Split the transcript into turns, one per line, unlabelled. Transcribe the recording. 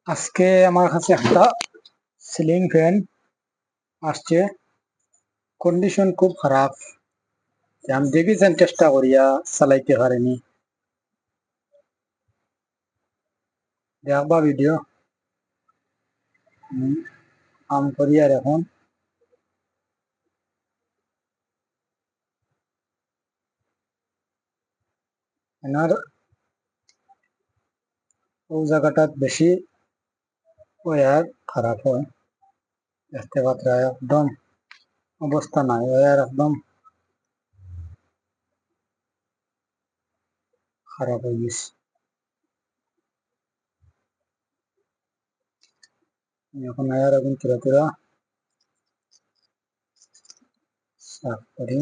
আজকে আমার কাছে একটা সিলিং ফ্যান আসছে, কন্ডিশন খুব খারাপ। আমি দেখেছেন চেষ্টা করিয়া চালাইতে পারিনি। দেখবা ভিডিও কাম করি। আর এখন এনার ওই জায়গাটাত বেশি ওয়ার খারাপ হয়, দেখতে পাত্রা একদম অবস্থা নাই, ওয়ার একদম খারাপ হয়ে গেছে। এখন ওয়ার এখন তুরা তুরা সাফ করি।